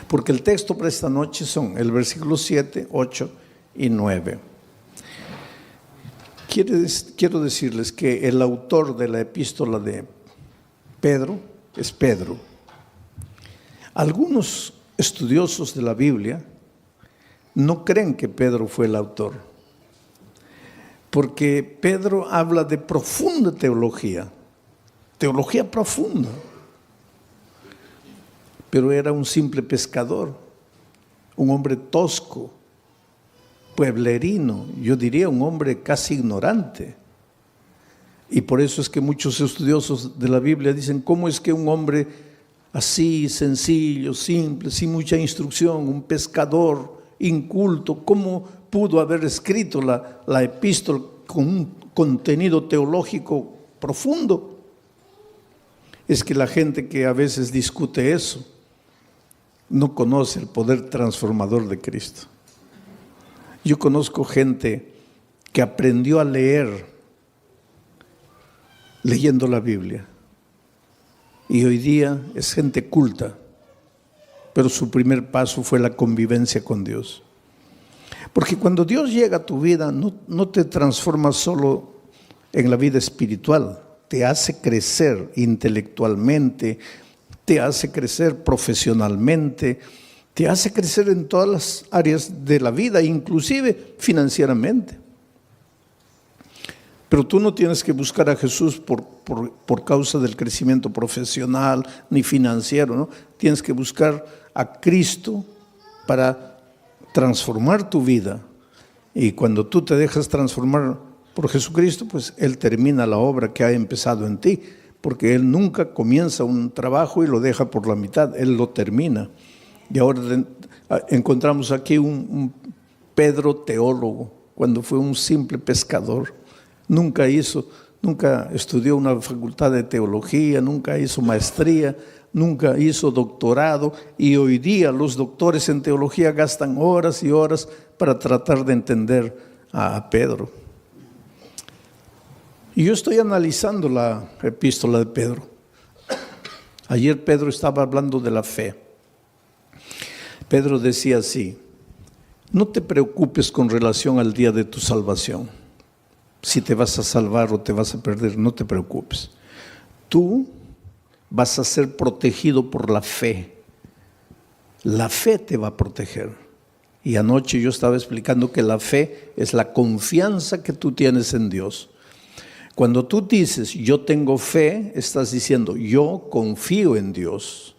Porque el texto para esta noche son el versículo 7, 8 y 9. Quiero decirles que el autor de la epístola de Pedro es Pedro. Algunos estudiosos de la Biblia no creen que Pedro fue el autor, porque Pedro habla de profunda teología profunda, pero era un simple pescador, un hombre tosco, pueblerino, yo diría un hombre casi ignorante. Y por eso es que muchos estudiosos de la Biblia dicen, ¿cómo es que un hombre así, sencillo, simple, sin mucha instrucción, un pescador inculto, cómo pudo haber escrito la epístola con un contenido teológico profundo? Es que la gente que a veces discute eso no conoce el poder transformador de Cristo. Yo conozco gente que aprendió a leer leyendo la Biblia y hoy día es gente culta, pero su primer paso fue la convivencia con Dios. Porque cuando Dios llega a tu vida no te transforma solo en la vida espiritual, te hace crecer intelectualmente, te hace crecer profesionalmente, te hace crecer en todas las áreas de la vida, inclusive financieramente. Pero tú no tienes que buscar a Jesús por causa del crecimiento profesional ni financiero, ¿no? Tienes que buscar a Cristo para transformar tu vida. Y cuando tú te dejas transformar por Jesucristo, pues Él termina la obra que ha empezado en ti, porque Él nunca comienza un trabajo y lo deja por la mitad, Él lo termina. Y ahora encontramos aquí un Pedro teólogo, cuando fue un simple pescador. Nunca estudió una facultad de teología, nunca hizo maestría, nunca hizo doctorado, y hoy día los doctores en teología gastan horas y horas para tratar de entender a Pedro. Y yo estoy analizando la epístola de Pedro. Ayer Pedro estaba hablando de la fe. Pedro decía así: no te preocupes con relación al día de tu salvación. Si te vas a salvar o te vas a perder, no te preocupes. Tú vas a ser protegido por la fe. La fe te va a proteger. Y anoche yo estaba explicando que la fe es la confianza que tú tienes en Dios. Cuando tú dices, yo tengo fe, estás diciendo, yo confío en Dios.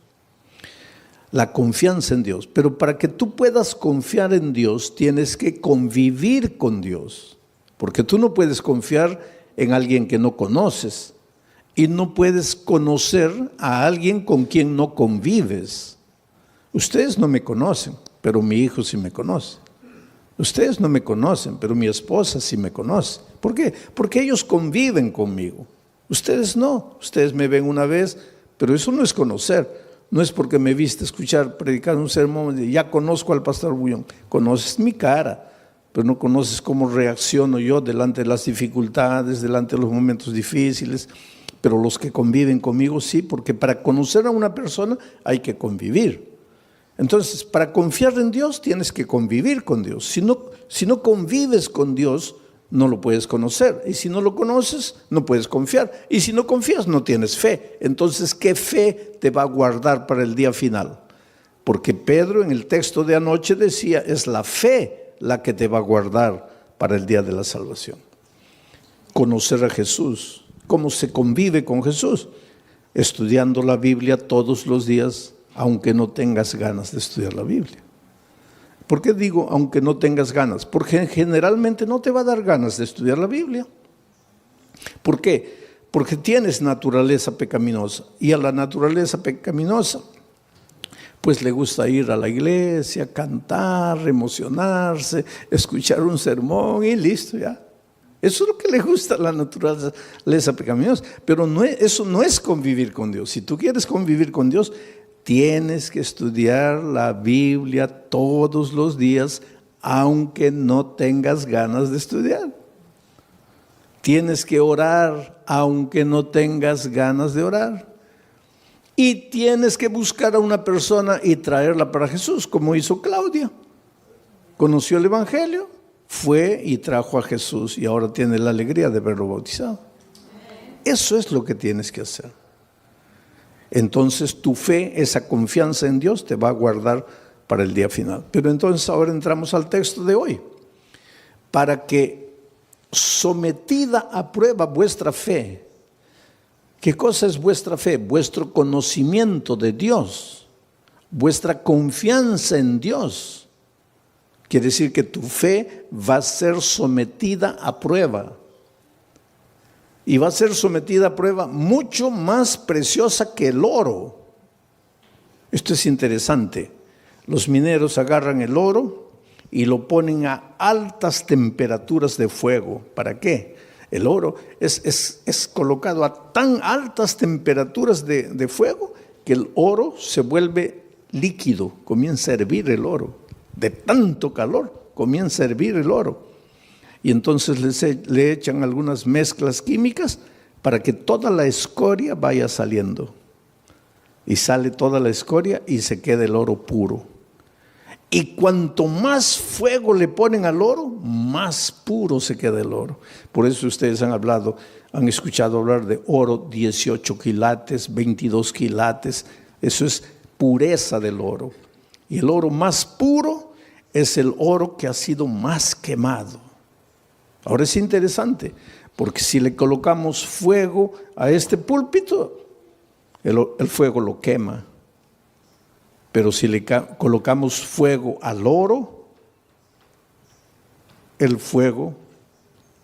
La confianza en Dios. Pero para que tú puedas confiar en Dios, tienes que convivir con Dios. Porque tú no puedes confiar en alguien que no conoces. Y no puedes conocer a alguien con quien no convives. Ustedes no me conocen, pero mi hijo sí me conoce. Ustedes no me conocen, pero mi esposa sí me conoce. ¿Por qué? Porque ellos conviven conmigo. Ustedes no. Ustedes me ven una vez, pero eso no es conocer. No es porque me viste escuchar, predicar un sermón y ya conozco al pastor Bullón. Conoces mi cara, pero no conoces cómo reacciono yo delante de las dificultades, delante de los momentos difíciles. Pero los que conviven conmigo sí, porque para conocer a una persona hay que convivir. Entonces, para confiar en Dios tienes que convivir con Dios. Si no convives con Dios, no lo puedes conocer. Y si no lo conoces, no puedes confiar. Y si no confías, no tienes fe. Entonces, ¿qué fe te va a guardar para el día final? Porque Pedro en el texto de anoche decía, es la fe la que te va a guardar para el día de la salvación. Conocer a Jesús. ¿Cómo se convive con Jesús? Estudiando la Biblia todos los días, aunque no tengas ganas de estudiar la Biblia. ¿Por qué digo aunque no tengas ganas? Porque generalmente no te va a dar ganas de estudiar la Biblia. ¿Por qué? Porque tienes naturaleza pecaminosa, y a la naturaleza pecaminosa pues le gusta ir a la iglesia, cantar, emocionarse, escuchar un sermón y listo ya. Eso es lo que le gusta a la naturaleza pecaminosa, pero eso no es convivir con Dios. Si tú quieres convivir con Dios, tienes que estudiar la Biblia todos los días, aunque no tengas ganas de estudiar. Tienes que orar, aunque no tengas ganas de orar. Y tienes que buscar a una persona y traerla para Jesús, como hizo Claudia. Conoció el Evangelio, fue y trajo a Jesús y ahora tiene la alegría de verlo bautizado. Eso es lo que tienes que hacer. Entonces tu fe, esa confianza en Dios te va a guardar para el día final. Pero entonces ahora entramos al texto de hoy. Para que sometida a prueba vuestra fe. ¿Qué cosa es vuestra fe? Vuestro conocimiento de Dios, vuestra confianza en Dios. Quiere decir que tu fe va a ser sometida a prueba. Y va a ser sometida a prueba mucho más preciosa que el oro. Esto es interesante. Los mineros agarran el oro y lo ponen a altas temperaturas de fuego. ¿Para qué? El oro es colocado a tan altas temperaturas de fuego que el oro se vuelve líquido, comienza a hervir el oro. De tanto calor comienza a hervir el oro. Y entonces le echan algunas mezclas químicas para que toda la escoria vaya saliendo. Y sale toda la escoria y se queda el oro puro. Y cuanto más fuego le ponen al oro, más puro se queda el oro. Por eso ustedes han escuchado hablar de oro 18 quilates, 22 quilates. Eso es pureza del oro. Y el oro más puro es el oro que ha sido más quemado. Ahora es interesante, porque si le colocamos fuego a este púlpito, el fuego lo quema. Pero si le colocamos fuego al oro, el fuego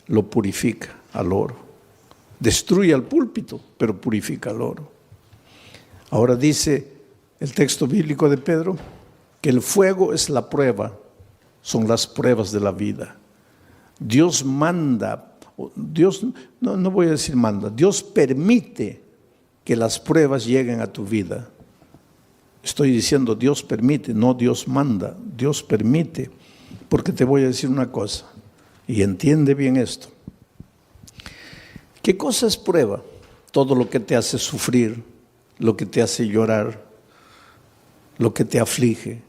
lo purifica al oro. Destruye al púlpito, pero purifica al oro. Ahora dice el texto bíblico de Pedro que el fuego es la prueba, son las pruebas de la vida. Dios manda, no voy a decir manda, Dios permite que las pruebas lleguen a tu vida. Estoy diciendo Dios permite, no Dios manda, Dios permite. Porque te voy a decir una cosa, y entiende bien esto. ¿Qué cosa es prueba? Todo lo que te hace sufrir, lo que te hace llorar, lo que te aflige,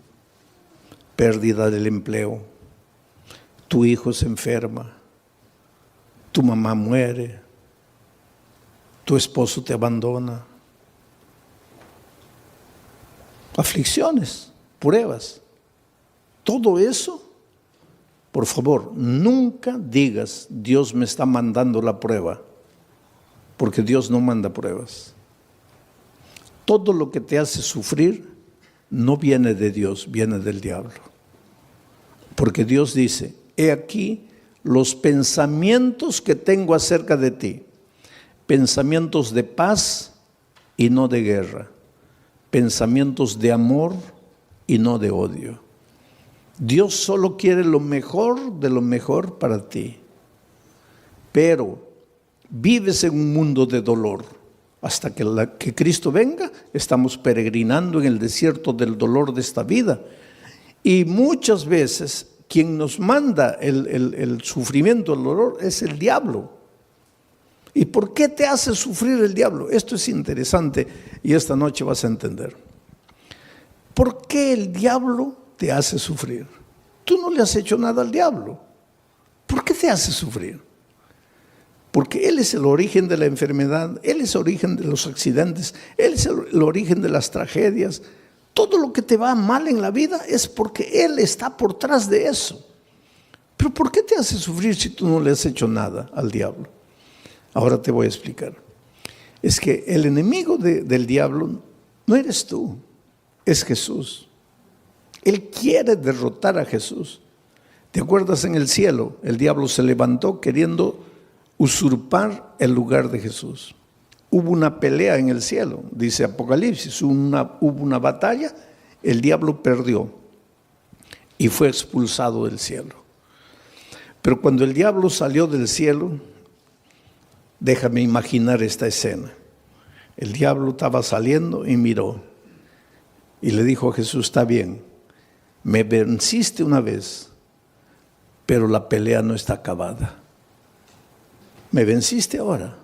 pérdida del empleo, tu hijo se enferma, tu mamá muere, tu esposo te abandona. Aflicciones, pruebas, todo eso, por favor, nunca digas Dios me está mandando la prueba, porque Dios no manda pruebas. Todo lo que te hace sufrir no viene de Dios, viene del diablo. Porque Dios dice, he aquí los pensamientos que tengo acerca de ti, pensamientos de paz y no de guerra. Pensamientos de amor y no de odio. Dios solo quiere lo mejor de lo mejor para ti. Pero vives en un mundo de dolor. Hasta que Cristo venga, estamos peregrinando en el desierto del dolor de esta vida. Y muchas veces quien nos manda el sufrimiento, el dolor, es el diablo. ¿Y por qué te hace sufrir el diablo? Esto es interesante y esta noche vas a entender. ¿Por qué el diablo te hace sufrir? Tú no le has hecho nada al diablo. ¿Por qué te hace sufrir? Porque Él es el origen de la enfermedad, Él es el origen de los accidentes, Él es el origen de las tragedias. Todo lo que te va mal en la vida es porque Él está por detrás de eso. Pero ¿por qué te hace sufrir si tú no le has hecho nada al diablo? Ahora te voy a explicar. Es que el enemigo del diablo no eres tú, es Jesús. Él quiere derrotar a Jesús. ¿Te acuerdas en el cielo? El diablo se levantó queriendo usurpar el lugar de Jesús. Hubo una pelea en el cielo, dice Apocalipsis, hubo una batalla, el diablo perdió y fue expulsado del cielo. Pero cuando el diablo salió del cielo, déjame imaginar esta escena. El diablo estaba saliendo y miró y le dijo a Jesús, está bien, me venciste una vez, pero la pelea no está acabada. Me venciste ahora,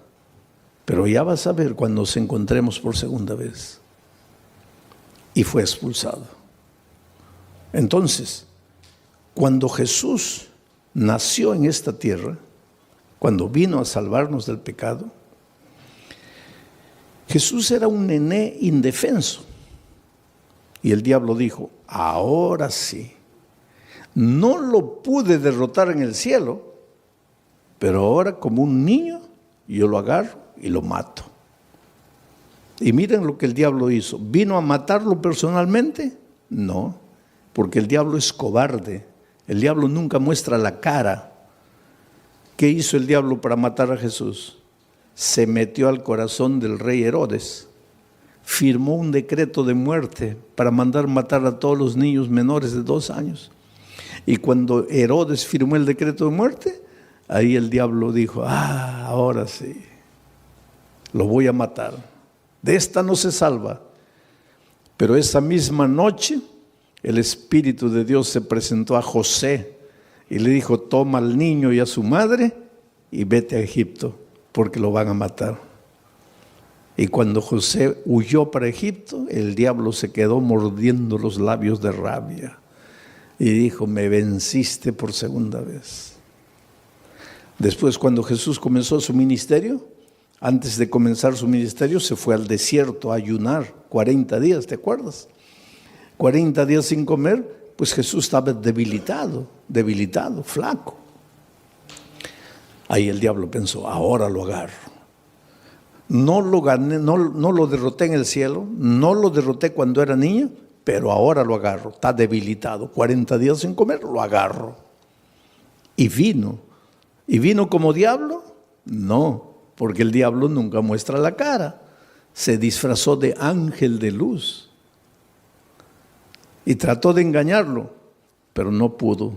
pero ya vas a ver cuando nos encontremos por segunda vez. y fue expulsado. Entonces, cuando Jesús nació en esta tierra, cuando vino a salvarnos del pecado, Jesús era un nené indefenso. Y el diablo dijo, ahora sí, no lo pude derrotar en el cielo, pero ahora como un niño yo lo agarro y lo mato. Y miren lo que el diablo hizo. ¿Vino a matarlo personalmente? No, porque el diablo es cobarde. El diablo nunca muestra la cara. ¿Qué hizo el diablo para matar a Jesús? Se metió al corazón del rey Herodes. Firmó un decreto de muerte para mandar matar a todos los niños menores de 2 años. Y cuando Herodes firmó el decreto de muerte, ahí el diablo dijo, ahora sí, lo voy a matar. De esta no se salva. Pero esa misma noche, el Espíritu de Dios se presentó a José y le dijo, toma al niño y a su madre y vete a Egipto, porque lo van a matar. Y cuando José huyó para Egipto, el diablo se quedó mordiendo los labios de rabia y dijo, me venciste por segunda vez. Después, cuando Jesús comenzó su ministerio, antes de comenzar su ministerio, se fue al desierto a ayunar 40 días, ¿te acuerdas? 40 días sin comer, pues Jesús estaba debilitado, flaco. Ahí el diablo pensó, ahora lo agarro. No lo gané, no lo derroté en el cielo, no lo derroté cuando era niño, pero ahora lo agarro. Está debilitado, 40 días sin comer, lo agarro. Y vino. ¿Y vino como diablo? No, porque el diablo nunca muestra la cara. Se disfrazó de ángel de luz. Y trató de engañarlo, pero no pudo,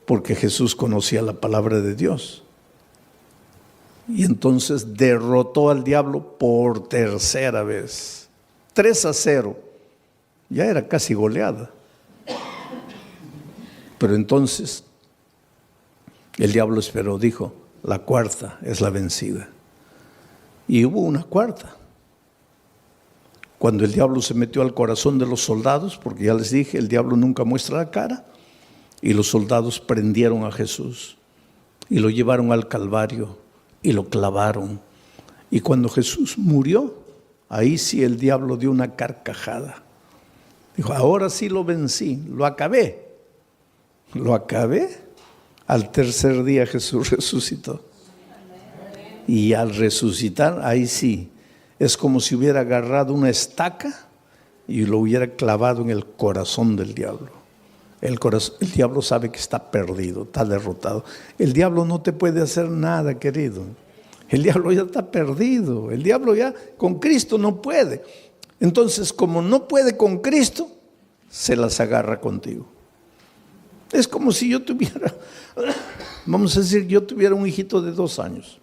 porque Jesús conocía la palabra de Dios. Y entonces derrotó al diablo por tercera vez. 3-0. Ya era casi goleada. Pero entonces el diablo esperó, dijo, la cuarta es la vencida. Y hubo una cuarta. Cuando el diablo se metió al corazón de los soldados, porque ya les dije, el diablo nunca muestra la cara, y los soldados prendieron a Jesús y lo llevaron al Calvario y lo clavaron. Y cuando Jesús murió, ahí sí el diablo dio una carcajada. Dijo, ahora sí lo vencí, lo acabé. Lo acabé. Al tercer día Jesús resucitó. Y al resucitar, ahí sí, es como si hubiera agarrado una estaca y lo hubiera clavado en el corazón del diablo. El diablo sabe que está perdido, está derrotado. El diablo no te puede hacer nada, querido. El diablo ya está perdido. El diablo ya con Cristo no puede. Entonces, como no puede con Cristo, se las agarra contigo. Es como si yo tuviera, vamos a decir, yo tuviera un hijito de 2 años.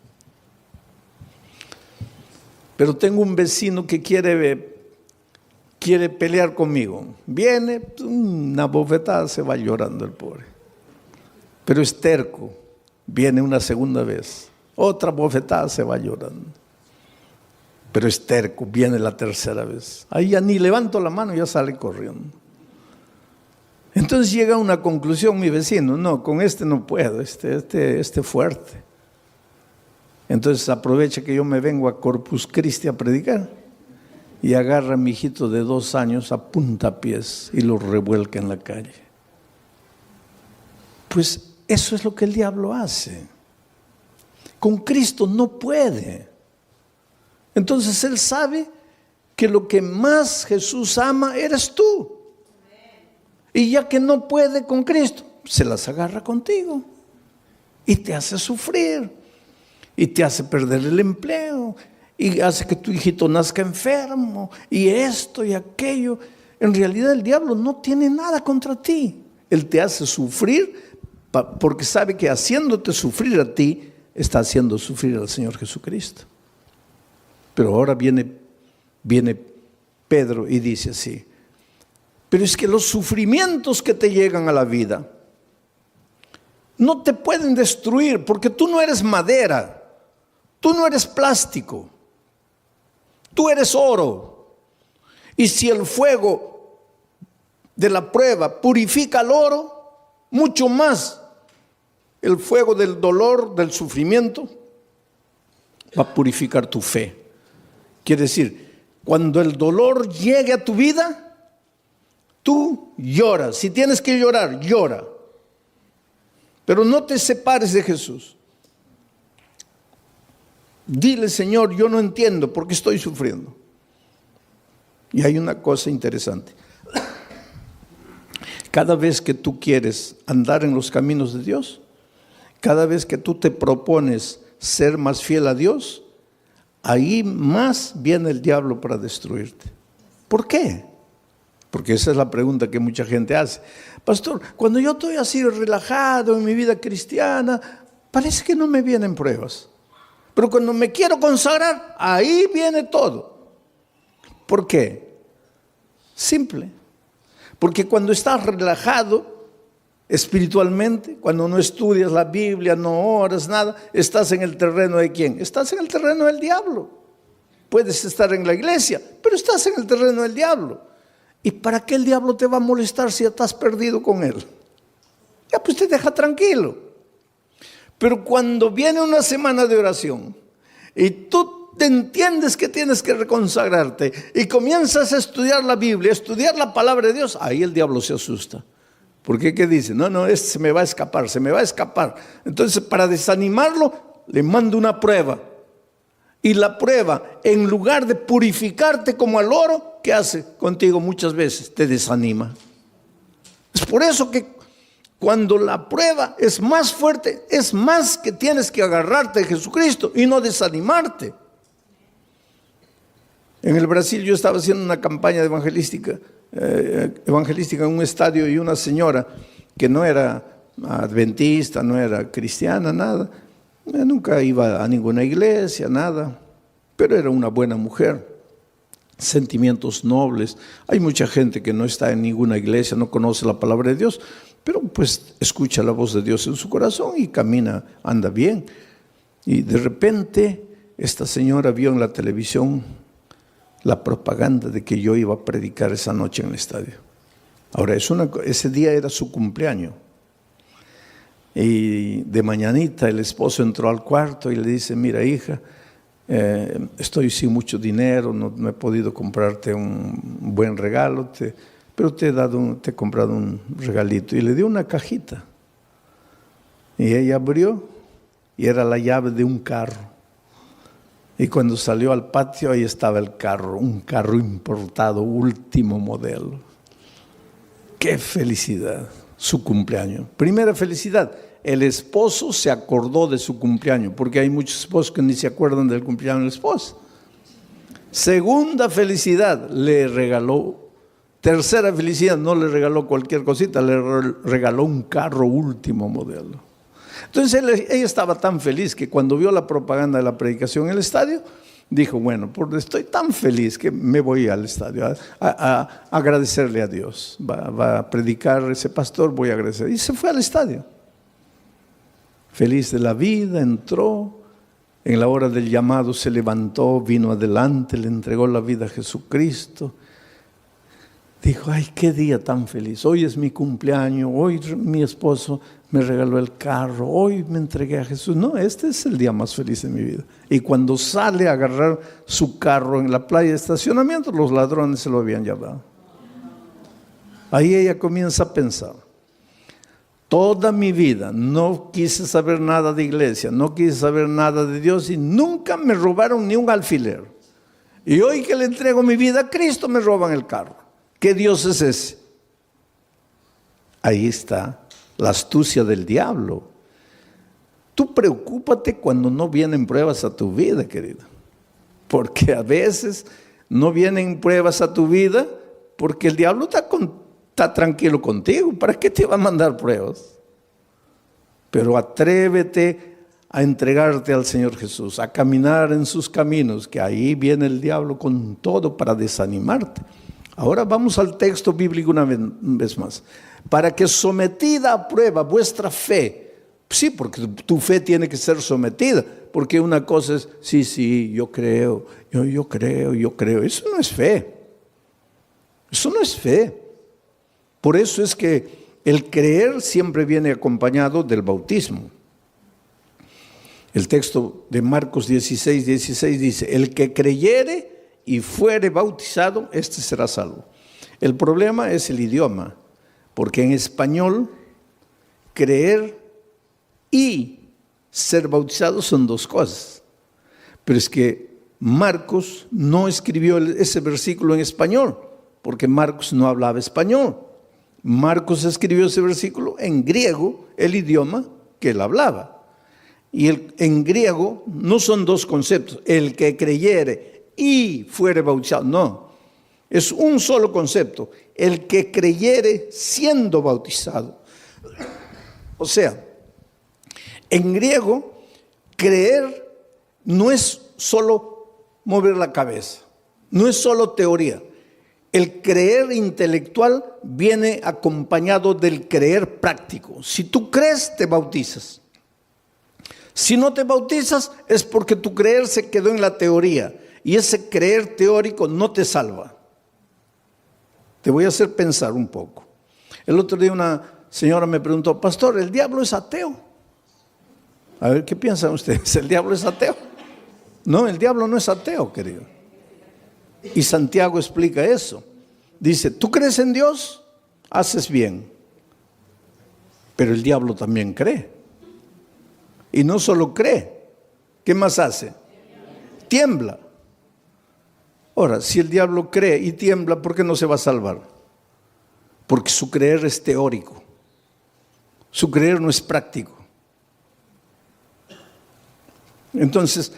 Pero tengo un vecino que quiere pelear conmigo. Viene, una bofetada, se va llorando el pobre. Pero es terco. Viene una segunda vez. Otra bofetada, se va llorando. Pero es terco, viene la tercera vez. Ahí ya ni levanto la mano, ya sale corriendo. Entonces llega a una conclusión mi vecino, no, con este no puedo, este fuerte. Entonces aprovecha que yo me vengo a Corpus Christi a predicar y agarra a mi hijito de 2 años a puntapiés y lo revuelca en la calle. Pues eso es lo que el diablo hace. Con Cristo no puede. Entonces él sabe que lo que más Jesús ama eres tú. Y ya que no puede con Cristo, se las agarra contigo y te hace sufrir y te hace perder el empleo y hace que tu hijito nazca enfermo y esto y aquello. En realidad el diablo no tiene nada contra ti. Él te hace sufrir porque sabe que haciéndote sufrir a ti, está haciendo sufrir al Señor Jesucristo. Pero ahora viene Pedro y dice así, pero es que los sufrimientos que te llegan a la vida no te pueden destruir porque tú no eres madera, tú no eres plástico, tú eres oro. Y si el fuego de la prueba purifica el oro, mucho más el fuego del dolor, del sufrimiento, va a purificar tu fe. Quiere decir, cuando el dolor llegue a tu vida, tú lloras. Si tienes que llorar, llora. Pero no te separes de Jesús. Dile, Señor, yo no entiendo por qué estoy sufriendo. Y hay una cosa interesante. Cada vez que tú quieres andar en los caminos de Dios, cada vez que tú te propones ser más fiel a Dios, ahí más viene el diablo para destruirte. ¿Por qué? Porque esa es la pregunta que mucha gente hace. Pastor, cuando yo estoy así relajado en mi vida cristiana, parece que no me vienen pruebas. Pero cuando me quiero consagrar, ahí viene todo. ¿Por qué? Simple. Porque cuando estás relajado espiritualmente, cuando no estudias la Biblia, no oras, nada, estás en el terreno de ¿quién? Estás en el terreno del diablo. Puedes estar en la iglesia, pero estás en el terreno del diablo. ¿Y para qué el diablo te va a molestar si ya estás perdido con él? Ya pues te deja tranquilo. Pero cuando viene una semana de oración y tú te entiendes que tienes que reconsagrarte y comienzas a estudiar la Biblia, a estudiar la palabra de Dios, ahí el diablo se asusta. Porque ¿qué dice? No, este se me va a escapar, se me va a escapar. Entonces, para desanimarlo, le mando una prueba. Y la prueba, en lugar de purificarte como al oro, ¿qué hace contigo muchas veces? Te desanima. Es por eso que cuando la prueba es más fuerte, es más que tienes que agarrarte de Jesucristo y no desanimarte. En el Brasil yo estaba haciendo una campaña evangelística en un estadio, y una señora que no era adventista, no era cristiana, nada, nunca iba a ninguna iglesia, nada, pero era una buena mujer, sentimientos nobles. Hay mucha gente que no está en ninguna iglesia, no conoce la palabra de Dios, pero pues escucha la voz de Dios en su corazón y camina, anda bien. Y de repente esta señora vio en la televisión la propaganda de que yo iba a predicar esa noche en el estadio. Ahora, ese día era su cumpleaños. Y de mañanita el esposo entró al cuarto y le dice, mira hija, estoy sin mucho dinero, no he podido comprarte un buen regalo, pero te he comprado un regalito. Y le dio una cajita. Y ella abrió y era la llave de un carro. Y cuando salió al patio, ahí estaba el carro, un carro importado, último modelo. ¡Qué felicidad! Su cumpleaños. Primera felicidad, el esposo se acordó de su cumpleaños, porque hay muchos esposos que ni se acuerdan del cumpleaños de la esposa. Segunda felicidad, le regaló. Tercera felicidad, no le regaló cualquier cosita, le regaló un carro último modelo. Entonces ella estaba tan feliz que cuando vio la propaganda de la predicación en el estadio, dijo, bueno, estoy tan feliz que me voy al estadio a agradecerle a Dios. Va a predicar ese pastor, voy a agradecer. Y se fue al estadio. Feliz de la vida, entró. En la hora del llamado se levantó, vino adelante, le entregó la vida a Jesucristo. Dijo, ay, qué día tan feliz. Hoy es mi cumpleaños, hoy mi esposo me regaló el carro, hoy me entregué a Jesús. No, este es el día más feliz de mi vida. Y cuando sale a agarrar su carro en la playa de estacionamiento, los ladrones se lo habían llevado. Ahí ella comienza a pensar, toda mi vida no quise saber nada de iglesia, no quise saber nada de Dios y nunca me robaron ni un alfiler. Y hoy que le entrego mi vida a Cristo me roban el carro. ¿Qué Dios es ese? Ahí está la astucia del diablo. Tú preocúpate cuando no vienen pruebas a tu vida, querido. Porque a veces no vienen pruebas a tu vida porque el diablo está tranquilo contigo. ¿Para qué te va a mandar pruebas? Pero atrévete a entregarte al Señor Jesús, a caminar en sus caminos, que ahí viene el diablo con todo para desanimarte. Ahora vamos al texto bíblico una vez más. Para que sometida a prueba vuestra fe, sí, porque tu fe tiene que ser sometida, porque una cosa es, sí, yo creo, yo creo. Eso no es fe. Eso no es fe. Por eso es que el creer siempre viene acompañado del bautismo. El texto de Marcos 16, 16 dice: el que creyere y fuere bautizado, este será salvo. El problema es el idioma, porque en español creer y ser bautizado son dos cosas. Pero es que Marcos no escribió ese versículo en español, porque Marcos no hablaba español. Marcos escribió ese versículo en griego, el idioma que él hablaba. Y en griego no son dos conceptos, el que creyere y fuere bautizado, no. Es un solo concepto, el que creyere siendo bautizado. O sea, en griego, creer no es solo mover la cabeza, no es solo teoría. El creer intelectual viene acompañado del creer práctico. Si tú crees, te bautizas. Si no te bautizas, es porque tu creer se quedó en la teoría. Y ese creer teórico no te salva. Te voy a hacer pensar un poco. El otro día una señora me preguntó: pastor, ¿el diablo es ateo? A ver, ¿qué piensan ustedes? ¿El diablo es ateo? No, el diablo no es ateo, querido. Y Santiago explica eso. Dice: ¿tú crees en Dios? Haces bien. Pero el diablo también cree. Y no solo cree, ¿qué más hace? Tiembla. Ahora, si el diablo cree y tiembla, ¿por qué no se va a salvar? Porque su creer es teórico. Su creer no es práctico. Entonces,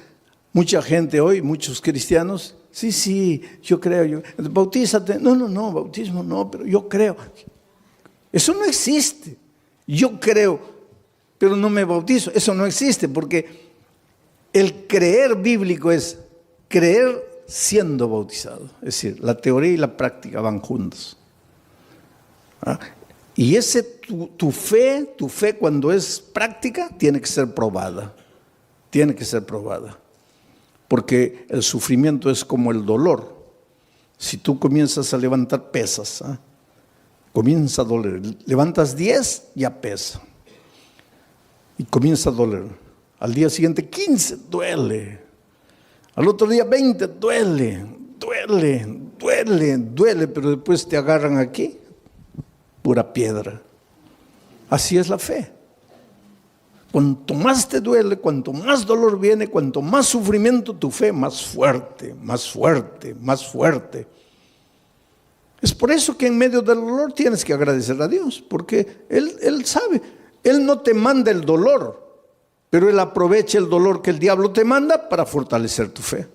mucha gente hoy, muchos cristianos, sí, yo creo, bautízate. No, bautismo no, pero yo creo. Eso no existe. Yo creo, pero no me bautizo. Eso no existe, porque el creer bíblico es creer siendo bautizado. Es decir, la teoría y la práctica van juntos. Y tu fe cuando es práctica, tiene que ser probada. Tiene que ser probada. Porque el sufrimiento es como el dolor. Si tú comienzas a levantar pesas, comienza a doler. Levantas 10, ya pesa. Y comienza a doler. Al día siguiente 15, duele. Al otro día 20, duele, pero después te agarran aquí, pura piedra. Así es la fe. Cuanto más te duele, cuanto más dolor viene, cuanto más sufrimiento, tu fe más fuerte, más fuerte, más fuerte. Es por eso que en medio del dolor tienes que agradecer a Dios, porque Él sabe, Él no te manda el dolor, pero Él aprovecha el dolor que el diablo te manda para fortalecer tu fe.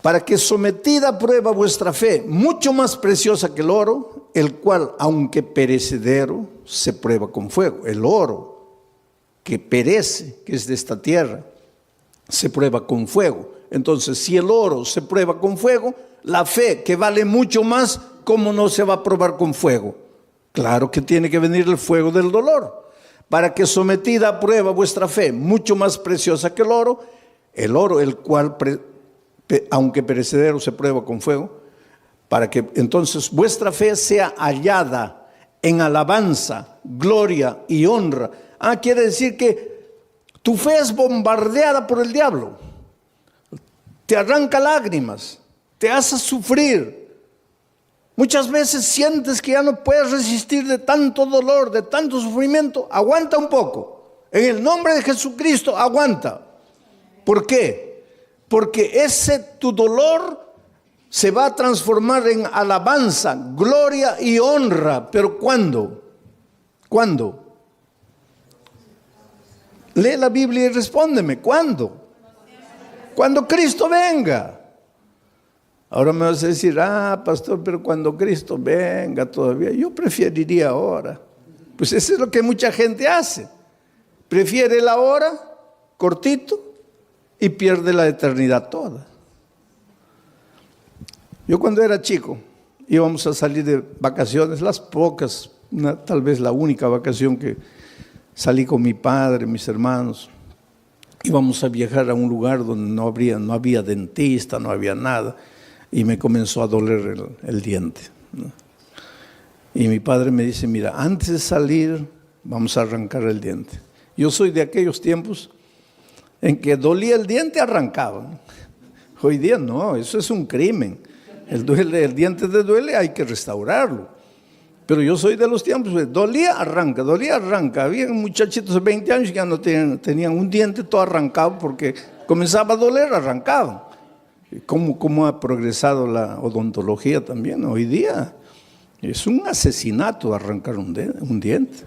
Para que sometida a prueba vuestra fe, mucho más preciosa que el oro, el cual, aunque perecedero, se prueba con fuego. El oro que perece, que es de esta tierra, se prueba con fuego. Entonces, si el oro se prueba con fuego, la fe, que vale mucho más, ¿cómo no se va a probar con fuego? Claro que tiene que venir el fuego del dolor. Para que sometida a prueba vuestra fe, mucho más preciosa que el oro, el cual aunque perecedero se prueba con fuego, para que entonces vuestra fe sea hallada en alabanza, gloria y honra. Quiere decir que tu fe es bombardeada por el diablo. Te arranca lágrimas, te hace sufrir. Muchas veces sientes que ya no puedes resistir de tanto dolor, de tanto sufrimiento. Aguanta un poco. En el nombre de Jesucristo, aguanta. ¿Por qué? Porque tu dolor se va a transformar en alabanza, gloria y honra. ¿Pero cuándo? ¿Cuándo? Lee la Biblia y respóndeme. ¿Cuándo? Cuando Cristo venga. Ahora me vas a decir: pastor, pero cuando Cristo venga todavía. Yo preferiría ahora. Pues eso es lo que mucha gente hace. Prefiere la hora, cortito, y pierde la eternidad toda. Yo cuando era chico, íbamos a salir de vacaciones, las pocas, tal vez la única vacación que salí con mi padre, mis hermanos. Íbamos a viajar a un lugar donde no había dentista, no había nada. y me comenzó a doler el diente, ¿no? Y mi padre me dice, mira, antes de salir vamos a arrancar el diente. Yo soy de aquellos tiempos en que dolía el diente, arrancaba. Hoy día no, eso es un crimen. El diente te duele, hay que restaurarlo. Pero yo soy de los tiempos, dolía, arranca, dolía, arranca. Había muchachitos de 20 años que ya no tenían un diente todo arrancado porque comenzaba a doler, arrancaban. ¿Cómo ha progresado la odontología también hoy día? Es un asesinato arrancar un diente.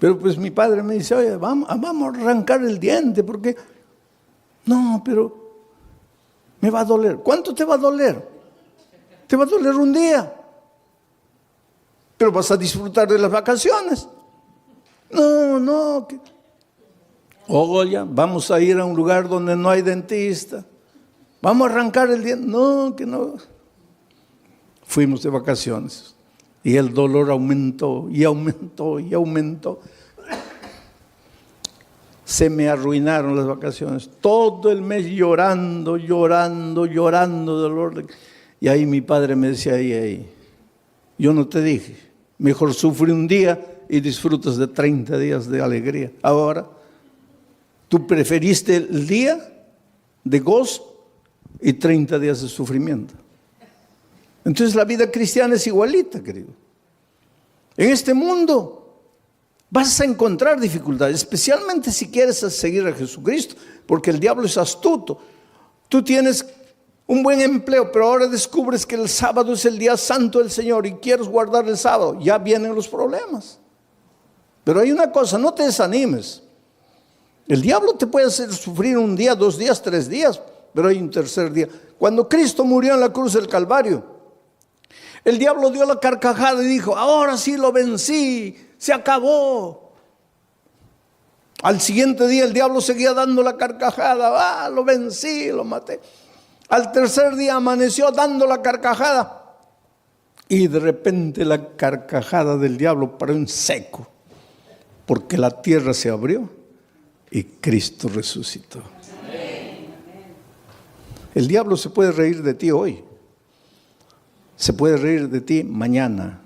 Pero pues mi padre me dice, oye, vamos a arrancar el diente, porque no, pero me va a doler. ¿Cuánto te va a doler? Te va a doler un día, pero vas a disfrutar de las vacaciones. No. Oye, vamos a ir a un lugar donde no hay dentista. Vamos a arrancar el diente. No, que no. Fuimos de vacaciones y el dolor aumentó y aumentó y aumentó. Se me arruinaron las vacaciones. Todo el mes llorando dolor. Y ahí mi padre me decía, ahí, yo no te dije, mejor sufre un día y disfrutas de 30 días de alegría. Ahora, tú preferiste el día de gozo y 30 días de sufrimiento. Entonces la vida cristiana es igualita, querido. En este mundo vas a encontrar dificultades, especialmente si quieres seguir a Jesucristo, porque el diablo es astuto. Tú tienes un buen empleo, pero ahora descubres que el sábado es el día santo del Señor y quieres guardar el sábado. Ya vienen los problemas. Pero hay una cosa, no te desanimes. El diablo te puede hacer sufrir un día, 2 días, 3 días, pero hay un tercer día. Cuando Cristo murió en la cruz del Calvario, el diablo dio la carcajada y dijo, ahora sí lo vencí, se acabó. Al siguiente día el diablo seguía dando la carcajada, lo vencí, lo maté. Al tercer día amaneció dando la carcajada y de repente la carcajada del diablo paró en seco, porque la tierra se abrió y Cristo resucitó. El diablo se puede reír de ti hoy. Se puede reír de ti mañana,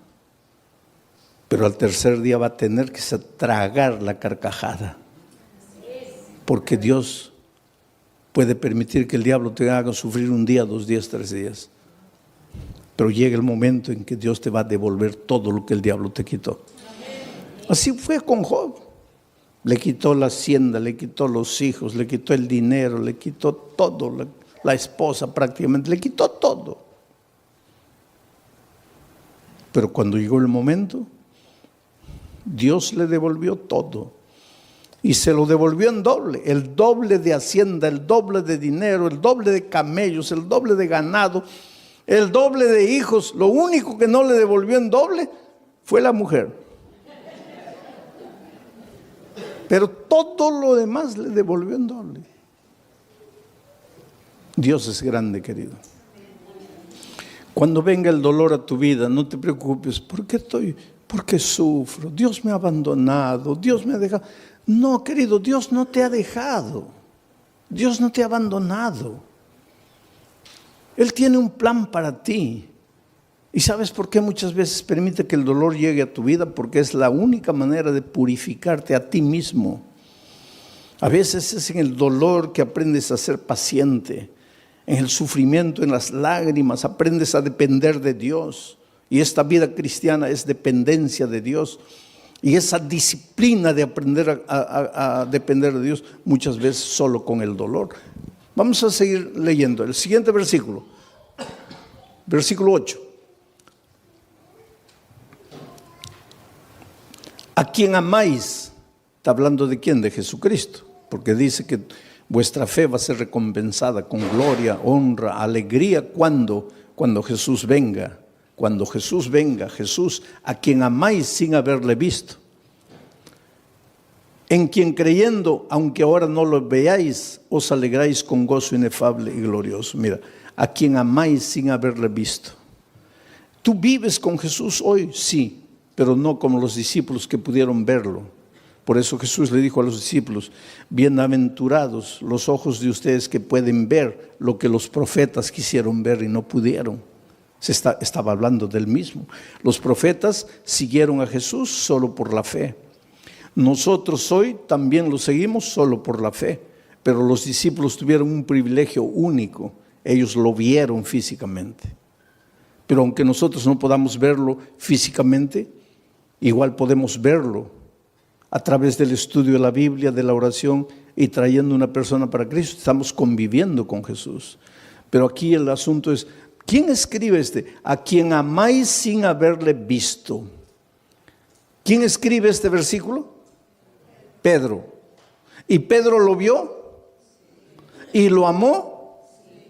pero al tercer día va a tener que tragar la carcajada, porque Dios puede permitir que el diablo te haga sufrir un día, 2 días, 3 días, pero llega el momento en que Dios te va a devolver todo lo que el diablo te quitó. Así fue con Job. Le quitó la hacienda, le quitó los hijos, le quitó el dinero, le quitó todo, la esposa prácticamente, le quitó todo. Pero cuando llegó el momento, Dios le devolvió todo. Y se lo devolvió en doble. El doble de hacienda, el doble de dinero, el doble de camellos, el doble de ganado, el doble de hijos. Lo único que no le devolvió en doble fue la mujer. Pero todo lo demás le devolvió en doble. Dios es grande, querido. Cuando venga el dolor a tu vida, no te preocupes. ¿Por qué sufro? Dios me ha abandonado, Dios me ha dejado. No, querido, Dios no te ha dejado. Dios no te ha abandonado. Él tiene un plan para ti. ¿Y sabes por qué muchas veces permite que el dolor llegue a tu vida? Porque es la única manera de purificarte a ti mismo. A veces es en el dolor que aprendes a ser paciente. En el sufrimiento, en las lágrimas, aprendes a depender de Dios. Y esta vida cristiana es dependencia de Dios. Y esa disciplina de aprender a depender de Dios, muchas veces solo con el dolor. Vamos a seguir leyendo el siguiente versículo. Versículo 8. ¿A quién amáis? Está hablando de quién, de Jesucristo. Porque dice que vuestra fe va a ser recompensada con gloria, honra, alegría. ¿Cuándo? Cuando Jesús venga. Cuando Jesús venga, Jesús, a quien amáis sin haberle visto. En quien creyendo, aunque ahora no lo veáis, os alegráis con gozo inefable y glorioso. Mira, a quien amáis sin haberle visto. ¿Tú vives con Jesús hoy? Sí, pero no como los discípulos que pudieron verlo. Por eso Jesús le dijo a los discípulos: bienaventurados los ojos de ustedes que pueden ver lo que los profetas quisieron ver y no pudieron. Estaba hablando del mismo. Los profetas siguieron a Jesús solo por la fe. Nosotros hoy también lo seguimos solo por la fe, pero los discípulos tuvieron un privilegio único. Ellos lo vieron físicamente. Pero aunque nosotros no podamos verlo físicamente, igual podemos verlo a través del estudio de la Biblia, de la oración y trayendo una persona para Cristo. Estamos conviviendo con Jesús. Pero aquí el asunto es, ¿quién escribe a quien amáis sin haberle visto? ¿Quién escribe este versículo? Pedro. ¿Y Pedro lo vio? ¿Y lo amó?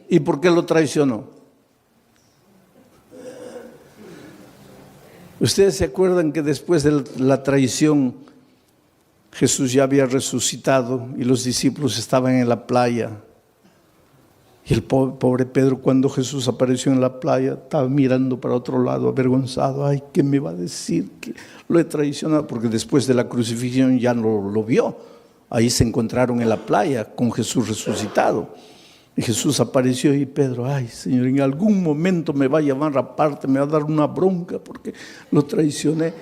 ¿Y por qué lo traicionó? Ustedes se acuerdan que después de la traición Jesús ya había resucitado y los discípulos estaban en la playa. Y el pobre Pedro, cuando Jesús apareció en la playa, estaba mirando para otro lado, avergonzado. Ay, ¿qué me va a decir? Que lo he traicionado, porque después de la crucifixión ya no lo vio. Ahí se encontraron en la playa con Jesús resucitado. Y Jesús apareció y Pedro: ay, Señor, en algún momento me va a llamar aparte, me va a dar una bronca porque lo traicioné.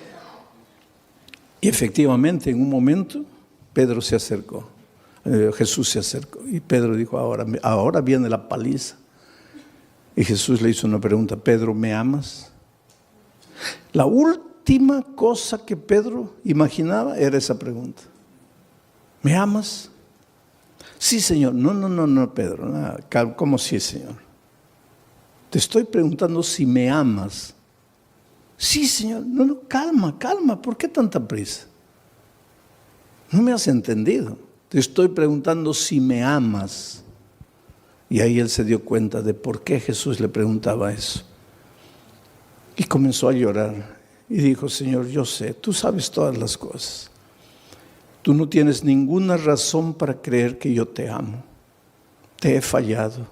Y efectivamente, en un momento, Pedro se acercó. Jesús se acercó y Pedro dijo: ahora viene la paliza. Y Jesús le hizo una pregunta: Pedro, ¿me amas? La última cosa que Pedro imaginaba era esa pregunta: ¿me amas? Sí, Señor. No, Pedro. ¿Cómo sí, Señor? Te estoy preguntando si me amas. Sí, Señor. No, calma. ¿Por qué tanta prisa? No me has entendido. Te estoy preguntando si me amas. Y ahí él se dio cuenta de por qué Jesús le preguntaba eso. Y comenzó a llorar. Y dijo: Señor, yo sé, tú sabes todas las cosas. Tú no tienes ninguna razón para creer que yo te amo. Te he fallado.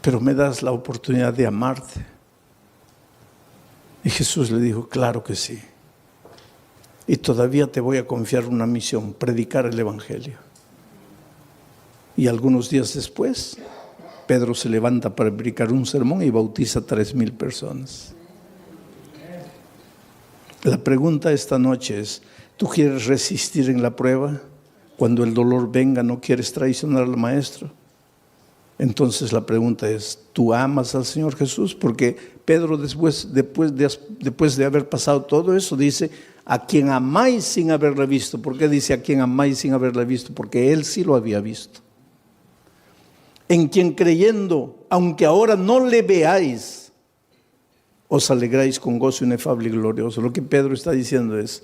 Pero me das la oportunidad de amarte. Y Jesús le dijo: claro que sí. Y todavía te voy a confiar una misión: predicar el Evangelio. Y algunos días después, Pedro se levanta para predicar un sermón y bautiza a 3,000 personas. La pregunta esta noche es: ¿tú quieres resistir en la prueba? Cuando el dolor venga, ¿no quieres traicionar al Maestro? Entonces la pregunta es: ¿tú amas al Señor Jesús? Porque Pedro después de haber pasado todo eso dice: a quien amáis sin haberle visto. ¿Por qué dice a quien amáis sin haberle visto? Porque él sí lo había visto. En quien creyendo, aunque ahora no le veáis, os alegráis con gozo inefable y glorioso. Lo que Pedro está diciendo es: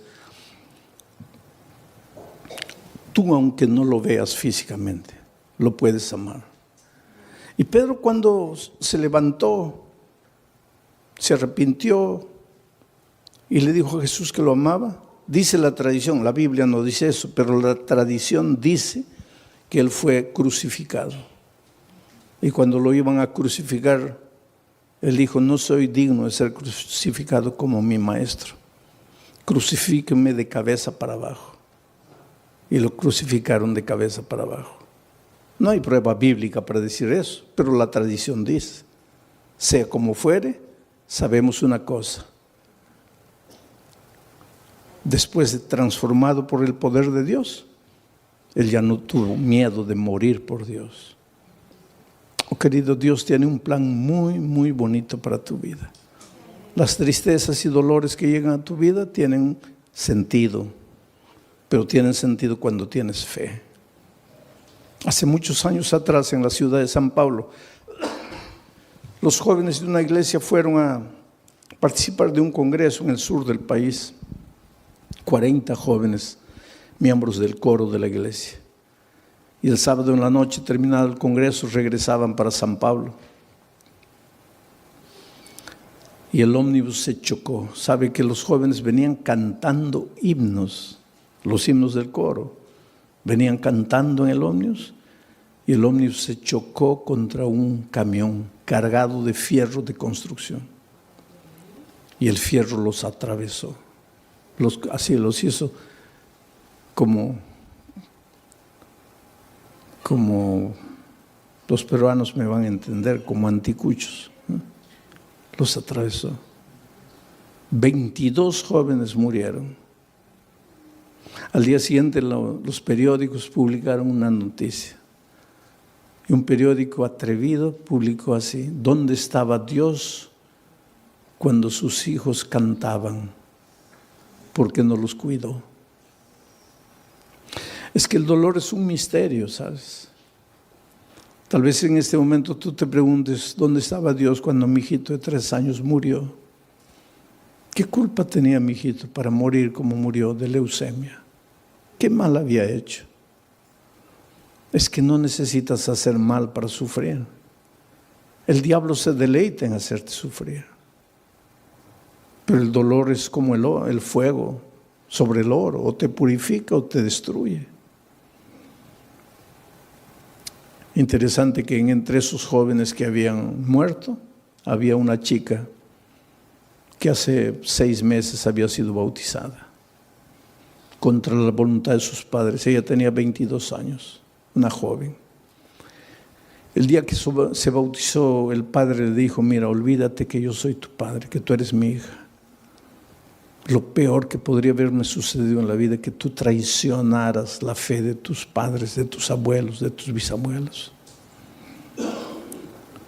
tú, aunque no lo veas físicamente, lo puedes amar. Y Pedro, cuando se levantó, se arrepintió y le dijo a Jesús que lo amaba. Dice la tradición, la Biblia no dice eso, pero la tradición dice que él fue crucificado. Y cuando lo iban a crucificar, él dijo: no soy digno de ser crucificado como mi Maestro. Crucifíquenme de cabeza para abajo. Y lo crucificaron de cabeza para abajo. No hay prueba bíblica para decir eso, pero la tradición dice. Sea como fuere, sabemos una cosa: después de transformado por el poder de Dios, él ya no tuvo miedo de morir por Dios. Oh, querido, Dios tiene un plan muy, muy bonito para tu vida. Las tristezas y dolores que llegan a tu vida tienen sentido, pero tienen sentido cuando tienes fe. Hace muchos años atrás, en la ciudad de San Pablo, los jóvenes de una iglesia fueron a participar de un congreso en el sur del país. 40 jóvenes, miembros del coro de la iglesia. Y el sábado en la noche, terminado el congreso, regresaban para San Pablo. Y el ómnibus se chocó. Sabe que los jóvenes venían cantando himnos, los himnos del coro. Venían cantando en el ómnibus y el ómnibus se chocó contra un camión cargado de fierro de construcción. Y el fierro los atravesó. Así los hizo como los peruanos me van a entender, como anticuchos, ¿no? Los atravesó. 22 jóvenes murieron. Al día siguiente los periódicos publicaron una noticia. Y un periódico atrevido publicó así: ¿dónde estaba Dios cuando sus hijos cantaban? ¿Por qué no los cuidó? Es que el dolor es un misterio, ¿sabes? Tal vez en este momento tú te preguntes, ¿dónde estaba Dios cuando mi hijito de 3 años murió? ¿Qué culpa tenía mi hijito para morir como murió de leucemia? ¿Qué mal había hecho? Es que no necesitas hacer mal para sufrir. El diablo se deleita en hacerte sufrir. Pero el dolor es como el fuego sobre el oro, o te purifica o te destruye. Interesante que entre esos jóvenes que habían muerto, había una chica que hace 6 meses había sido bautizada, contra la voluntad de sus padres. Ella tenía 22 años, una joven. El día que se bautizó, el padre le dijo: mira, olvídate que yo soy tu padre, que tú eres mi hija. Lo peor que podría haberme sucedido en la vida es que tú traicionaras la fe de tus padres, de tus abuelos, de tus bisabuelos.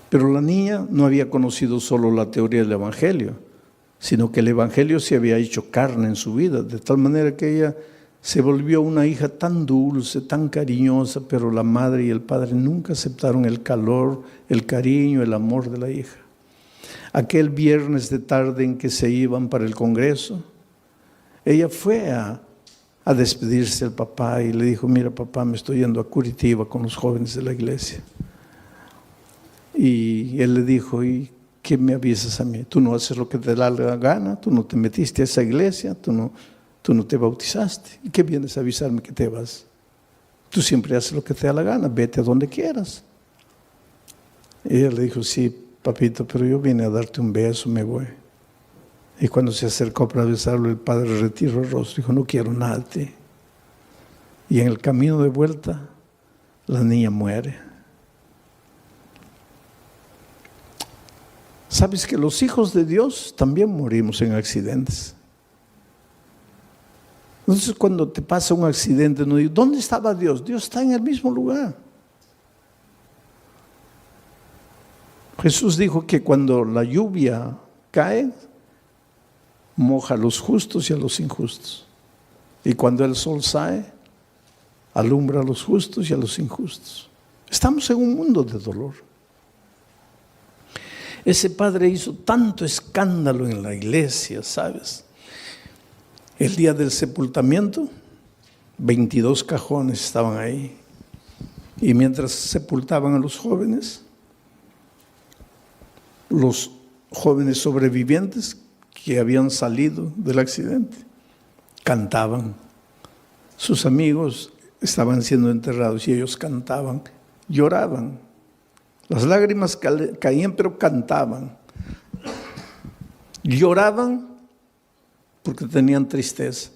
Pero la niña no había conocido solo la teoría del Evangelio, sino que el Evangelio se había hecho carne en su vida, de tal manera que ella se volvió una hija tan dulce, tan cariñosa, pero la madre y el padre nunca aceptaron el calor, el cariño, el amor de la hija. Aquel viernes de tarde en que se iban para el congreso, ella fue a despedirse del papá y le dijo: mira, papá, me estoy yendo a Curitiba con los jóvenes de la iglesia. Y él le dijo: ¿y qué me avisas a mí? Tú no haces lo que te da la gana, tú no te metiste a esa iglesia, tú no te bautizaste. ¿Y qué vienes a avisarme que te vas? Tú siempre haces lo que te da la gana, vete a donde quieras. Y ella le dijo: sí, papito, pero yo vine a darte un beso, me voy. Y cuando se acercó para besarlo, el padre retiró el rostro y dijo: no quiero nada de ti. Y en el camino de vuelta, la niña muere. ¿Sabes que los hijos de Dios también morimos en accidentes? Entonces, cuando te pasa un accidente, no digo: ¿dónde estaba Dios? Dios está en el mismo lugar. Jesús dijo que cuando la lluvia cae, moja a los justos y a los injustos. Y cuando el sol sale, alumbra a los justos y a los injustos. Estamos en un mundo de dolor. Ese padre hizo tanto escándalo en la iglesia, ¿sabes? El día del sepultamiento, 22 cajones estaban ahí. Y mientras sepultaban a los jóvenes sobrevivientes que habían salido del accidente cantaban. Sus amigos estaban siendo enterrados y ellos cantaban, lloraban. Las lágrimas caían, pero cantaban. Lloraban porque tenían tristeza.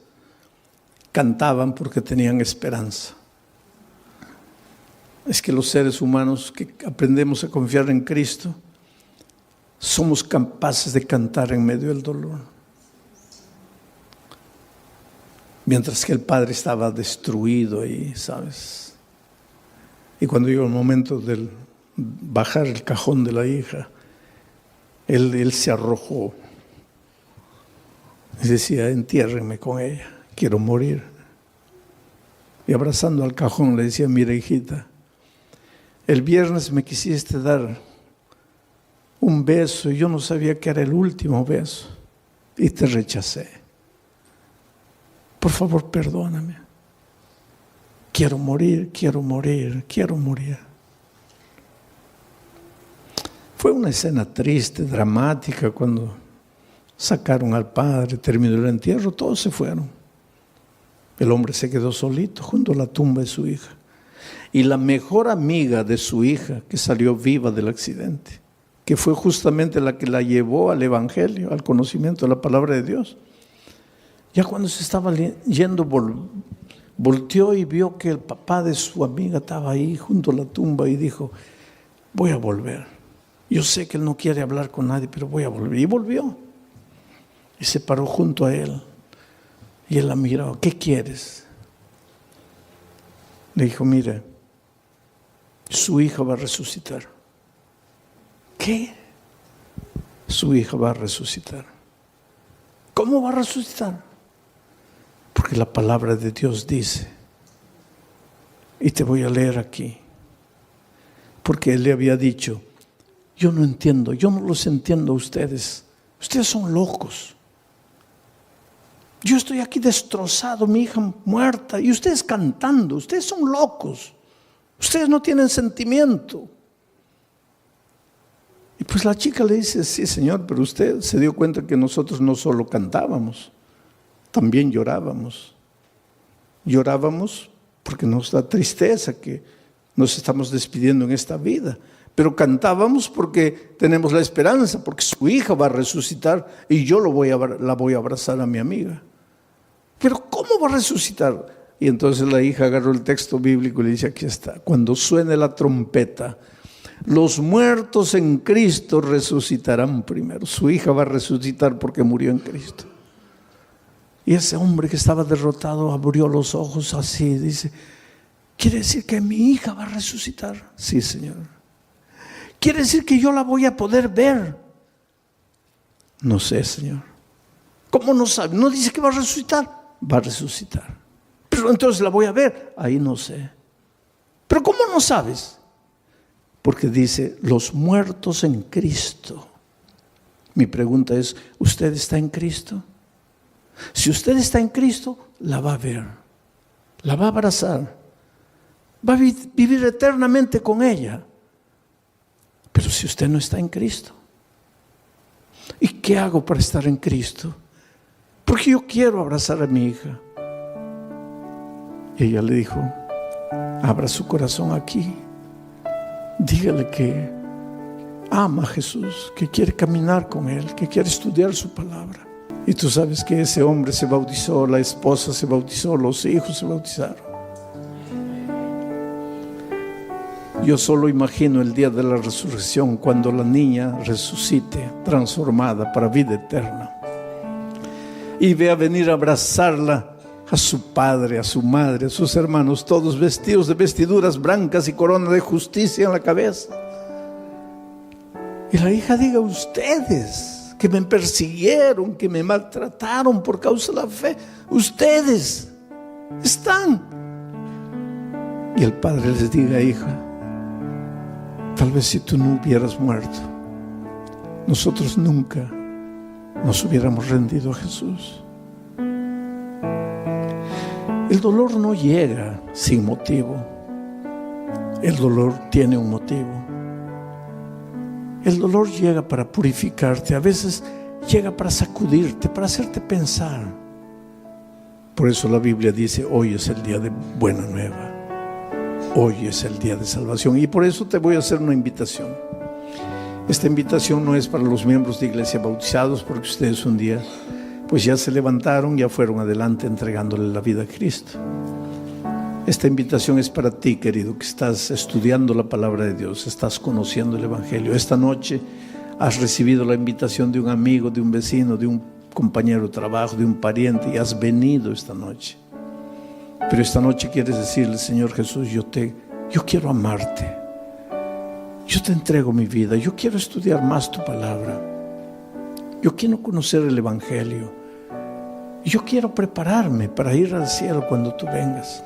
Cantaban porque tenían esperanza. Es que los seres humanos que aprendemos a confiar en Cristo, somos capaces de cantar en medio del dolor. Mientras que el padre estaba destruido ahí, ¿sabes? Y cuando llegó el momento de bajar el cajón de la hija, él se arrojó y decía: entiérrenme con ella, quiero morir. Y abrazando al cajón le decía: mira, hijita, el viernes me quisiste dar un beso y yo no sabía que era el último beso y te rechacé. Por favor, perdóname. Quiero morir, quiero morir, quiero morir. Fue una escena triste, dramática, cuando sacaron al padre, terminó el entierro, todos se fueron. El hombre se quedó solito junto a la tumba de su hija. Y la mejor amiga de su hija, que salió viva del accidente, que fue justamente la que la llevó al Evangelio, al conocimiento de la palabra de Dios, Ya cuando se estaba yendo, volteó y vio que el papá de su amiga estaba ahí junto a la tumba y dijo, voy a volver. Yo sé que él no quiere hablar con nadie, pero voy a volver. Y volvió. Y se paró junto a él. Y él la miró, ¿qué quieres? Le dijo, mire, su hija va a resucitar. ¿Qué? Su hija va a resucitar. ¿Cómo va a resucitar? Porque la palabra de Dios dice, y te voy a leer aquí, porque él le había dicho, yo no entiendo, yo no los entiendo a ustedes. Ustedes son locos. Yo estoy aquí destrozado, mi hija muerta, y ustedes cantando. Ustedes son locos. Ustedes no tienen sentimiento. Y pues la chica le dice, sí, señor, pero usted se dio cuenta que nosotros no solo cantábamos, también llorábamos. Llorábamos porque nos da tristeza que nos estamos despidiendo en esta vida. Pero cantábamos porque tenemos la esperanza, porque su hija va a resucitar y yo la voy a abrazar a mi amiga. Pero ¿cómo va a resucitar? Y entonces la hija agarró el texto bíblico y le dice, aquí está, cuando suene la trompeta, los muertos en Cristo resucitarán primero. Su hija va a resucitar porque murió en Cristo. Y ese hombre que estaba derrotado abrió los ojos así, dice, ¿quiere decir que mi hija va a resucitar? Sí, Señor. ¿Quiere decir que yo la voy a poder ver? No sé, Señor. ¿Cómo no sabe? No dice que va a resucitar. Va a resucitar. Pero entonces la voy a ver. Ahí no sé. ¿Pero cómo no sabes? Porque dice, los muertos en Cristo. Mi pregunta es, ¿usted está en Cristo? Si usted está en Cristo, la va a ver. La va a abrazar. Va a vivir eternamente con ella. Pero si usted no está en Cristo, ¿y qué hago para estar en Cristo? Porque yo quiero abrazar a mi hija. Y ella le dijo, abra su corazón aquí. Dígale que ama a Jesús, que quiere caminar con Él, que quiere estudiar su palabra. Y tú sabes que ese hombre se bautizó, la esposa se bautizó, los hijos se bautizaron. Yo solo imagino el día de la resurrección, cuando la niña resucite, transformada para vida eterna, y vea venir a abrazarla a su padre, a su madre, a sus hermanos, todos vestidos de vestiduras blancas y corona de justicia en la cabeza. Y la hija diga, ustedes que me persiguieron, que me maltrataron por causa de la fe, ustedes están. Y el padre les diga, hija, tal vez si tú no hubieras muerto, nosotros nunca nos hubiéramos rendido a Jesús. El dolor no llega sin motivo. El dolor tiene un motivo. El dolor llega para purificarte. A veces llega para sacudirte, para hacerte pensar. Por eso la Biblia dice, hoy es el día de buena nueva. Hoy es el día de salvación. Y por eso te voy a hacer una invitación. Esta invitación no es para los miembros de iglesia bautizados, porque ustedes un día pues ya se levantaron, ya fueron adelante entregándole la vida a Cristo. Esta invitación es para ti, querido, que estás estudiando la palabra de Dios, estás conociendo el Evangelio. Esta noche has recibido la invitación de un amigo, de un vecino, de un compañero de trabajo, de un pariente, y has venido esta noche. Pero esta noche quieres decirle, Señor Jesús, yo quiero amarte. Yo te entrego mi vida, yo quiero estudiar más tu palabra. Yo quiero conocer el Evangelio. Yo quiero prepararme para ir al cielo cuando tú vengas.